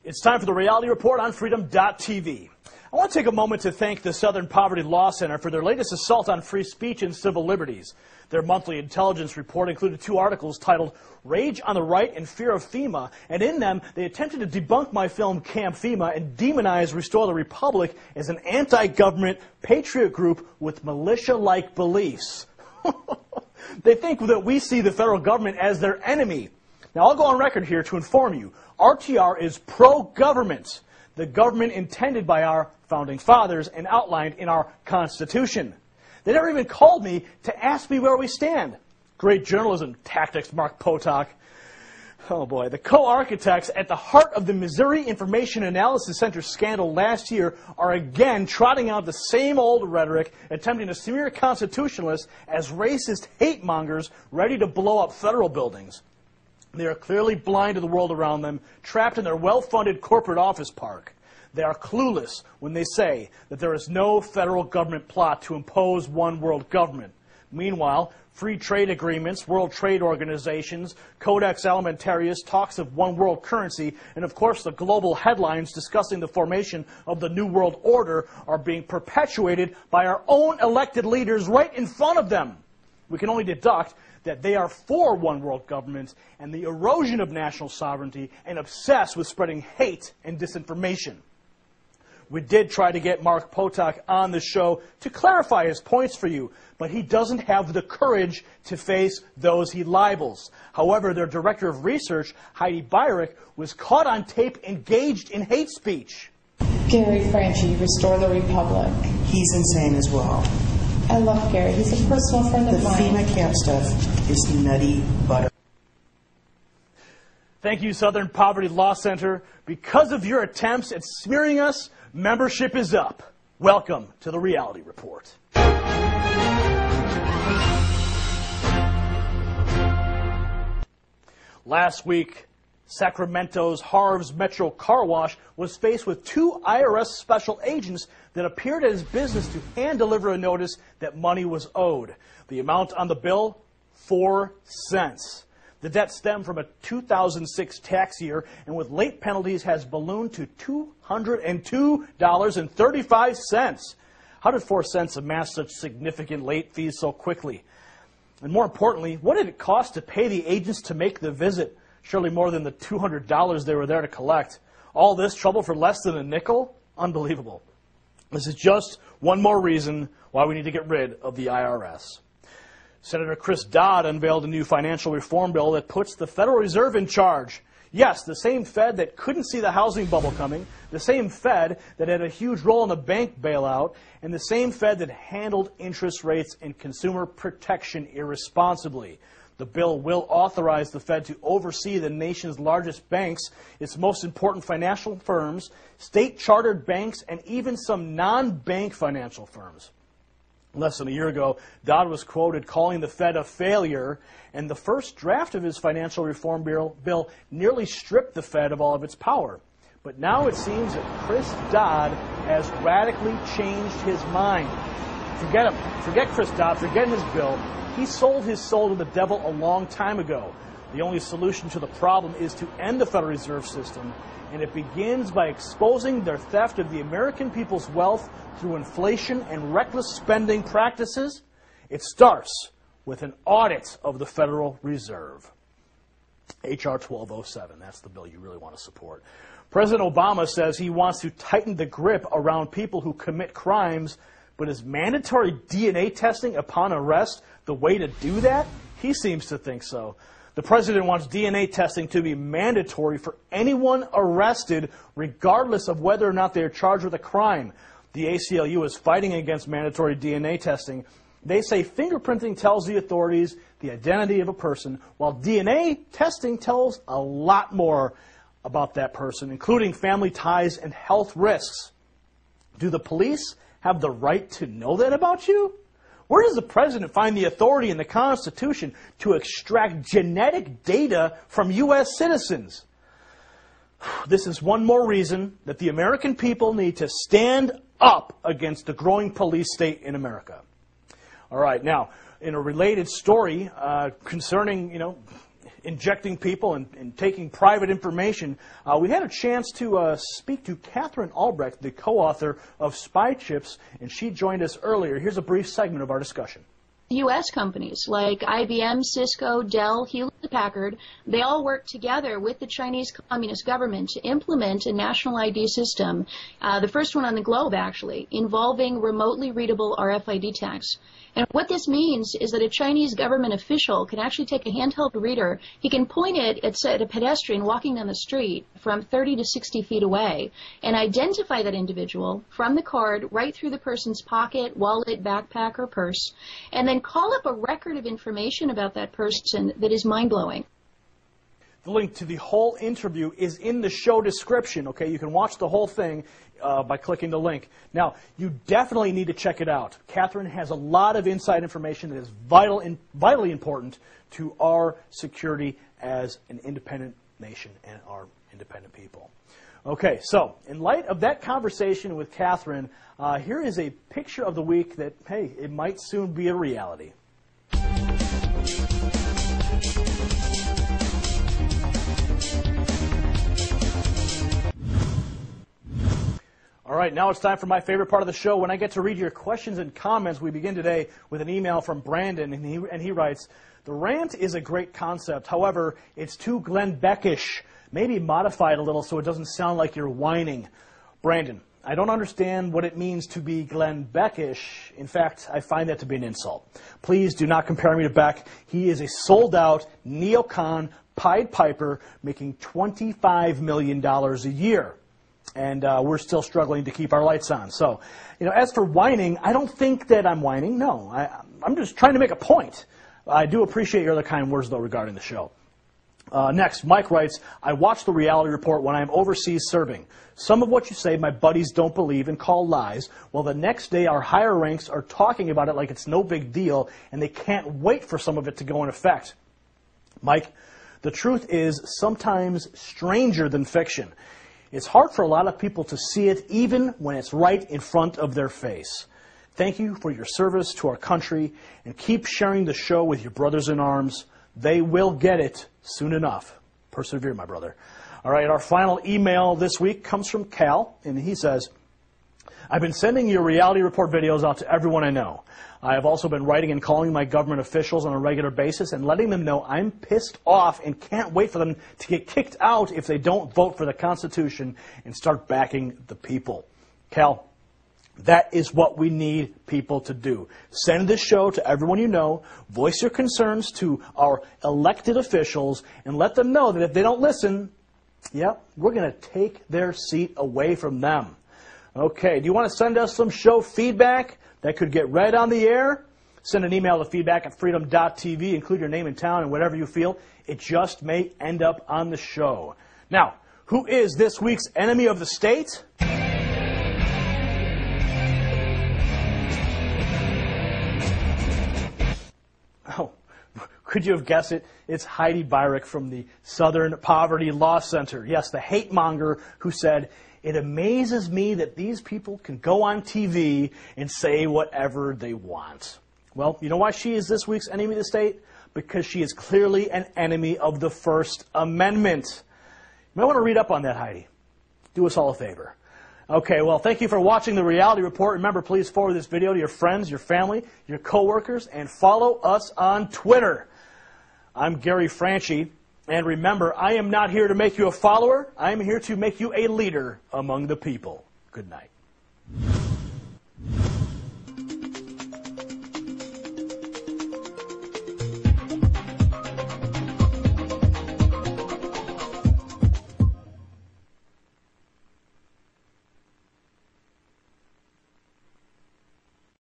It's time for the Reality Report on Freedom.tv. I want to take a moment to thank the Southern Poverty Law Center for their latest assault on free speech and civil liberties. Their monthly intelligence report included 2 articles titled Rage on the Right and Fear of FEMA, and in them they attempted to debunk my film Camp FEMA and demonize Restore the Republic as an anti-government patriot group with militia-like beliefs. They think that we see the federal government as their enemy. Now, I'll go on record here to inform you, RTR is pro-government, the government intended by our founding fathers and outlined in our Constitution. They never even called me to ask me where we stand. Great journalism tactics, Mark Potok. Oh boy, the co-architects at the heart of the Missouri Information Analysis Center scandal last year are again trotting out the same old rhetoric, attempting to smear constitutionalists as racist hate mongers ready to blow up federal buildings. They are clearly blind to the world around them, trapped in their well-funded corporate office park. They are clueless when they say that there is no federal government plot to impose one world government. Meanwhile, free trade agreements, World Trade Organizations, Codex Alimentarius, talks of one world currency, and of course the global headlines discussing the formation of the New World Order are being perpetuated by our own elected leaders right in front of them. We can only deduct that they are for one world government and the erosion of national sovereignty and obsessed with spreading hate and disinformation. We did try to get Mark Potok on the show to clarify his points for you, but he doesn't have the courage to face those he libels. However, their director of research, Heidi Byrick, was caught on tape engaged in hate speech. Gary Franchi, Restore the Republic. He's insane as well. I love Gary. He's a personal friend of mine. The FEMA camp stuff is nutty butter. Thank you, Southern Poverty Law Center. Because of your attempts at smearing us, membership is up. Welcome to the Reality Report. Last week, Sacramento's Harv's Metro Car Wash was faced with 2 IRS special agents that appeared at his business to hand-deliver a notice that money was owed. The amount on the bill, 4 cents. The debt stemmed from a 2006 tax year, and with late penalties has ballooned to $202.35. How did 4 cents amass such significant late fees so quickly? And more importantly, what did it cost to pay the agents to make the visit? Surely more than the $200 they were there to collect. All this trouble for less than a nickel? Unbelievable. This is just one more reason why we need to get rid of the IRS. Senator Chris Dodd unveiled a new financial reform bill that puts the Federal Reserve in charge. Yes, the same Fed that couldn't see the housing bubble coming, the same Fed that had a huge role in the bank bailout, and the same Fed that handled interest rates and consumer protection irresponsibly. The bill will authorize the Fed to oversee the nation's largest banks, its most important financial firms, state-chartered banks, and even some non-bank financial firms. Less than a year ago, Dodd was quoted calling the Fed a failure, and the first draft of his financial reform bill nearly stripped the Fed of all of its power. But now it seems that Chris Dodd has radically changed his mind. Forget him. Forget Chris Dodd. Forget his bill. He sold his soul to the devil a long time ago. The only solution to the problem is to end the Federal Reserve System, and it begins by exposing their theft of the American people's wealth through inflation and reckless spending practices. It starts with an audit of the Federal Reserve. H.R. 1207, that's the bill you really want to support. President Obama says he wants to tighten the grip around people who commit crimes, but is mandatory DNA testing upon arrest the way to do that? He seems to think so. The president wants DNA testing to be mandatory for anyone arrested, regardless of whether or not they are charged with a crime. The ACLU is fighting against mandatory DNA testing. They say fingerprinting tells the authorities the identity of a person, while DNA testing tells a lot more about that person, including family ties and health risks. Do the police have the right to know that about you? Where does the president find the authority in the Constitution to extract genetic data from U.S. citizens? This is one more reason that the American people need to stand up against the growing police state in America. All right, now, in a related story concerning, injecting people and taking private information, we had a chance to speak to Katherine Albrec, the co-author of Spy Chips, and she joined us earlier. Here's a brief segment of our discussion. U.S. companies like IBM, Cisco, Dell, Hewlett-Packard, they all work together with the Chinese Communist government to implement a national ID system, the first one on the globe actually, involving remotely readable RFID tags. And what this means is that a Chinese government official can actually take a handheld reader, he can point it at a pedestrian walking down the street from 30 to 60 feet away and identify that individual from the card right through the person's pocket, wallet, backpack, or purse, and then call up a record of information about that person that is mind-blowing. The link to the whole interview is in the show description, okay? You can watch the whole thing by clicking the link. Now, you definitely need to check it out. Katherine has a lot of inside information that is vitally important to our security as an independent nation and our independent people. Okay, so in light of that conversation with Katherine, here is a picture of the week that, hey, it might soon be a reality. All right, now it's time for my favorite part of the show, when I get to read your questions and comments. We begin today with an email from Brandon, and he writes, "The rant is a great concept. However, it's too Glenn Beckish. Maybe modify it a little so it doesn't sound like you're whining." Brandon, I don't understand what it means to be Glenn Beckish. In fact, I find that to be an insult. Please do not compare me to Beck. He is a sold-out neocon Pied Piper making $25 million a year. And we're still struggling to keep our lights on. So, as for whining, I don't think that I'm whining. No, I'm just trying to make a point. I do appreciate your other kind words, though, regarding the show. Next, Mike writes, "I watch the reality report when I'm overseas serving. Some of what you say my buddies don't believe and call lies, while the next day our higher ranks are talking about it like it's no big deal, and they can't wait for some of it to go in effect." Mike, the truth is sometimes stranger than fiction. It's hard for a lot of people to see it even when it's right in front of their face. Thank you for your service to our country, and keep sharing the show with your brothers in arms. They will get it soon enough. Persevere, my brother. All right, our final email this week comes from Cal, and he says, "I've been sending your reality report videos out to everyone I know. I have also been writing and calling my government officials on a regular basis and letting them know I'm pissed off and can't wait for them to get kicked out if they don't vote for the Constitution and start backing the people." Cal, that is what we need people to do. Send this show to everyone you know, voice your concerns to our elected officials, and let them know that if they don't listen, we're going to take their seat away from them. Okay, do you want to send us some show feedback that could get read on the air? Send an email to feedback@freedom.tv. Include your name and town and whatever you feel. It just may end up on the show. Now, who is this week's enemy of the state? Oh, could you have guessed it? It's Heidi Byrick from the Southern Poverty Law Center. Yes, the hate monger who said, "It amazes me that these people can go on TV and say whatever they want." Well, you know why she is this week's enemy of the state? Because she is clearly an enemy of the First Amendment. You might want to read up on that, Heidi. Do us all a favor. Okay, well, thank you for watching the Reality Report. Remember, please forward this video to your friends, your family, your coworkers, and follow us on Twitter. I'm Gary Franchi. And remember, I am not here to make you a follower. I am here to make you a leader among the people. Good night.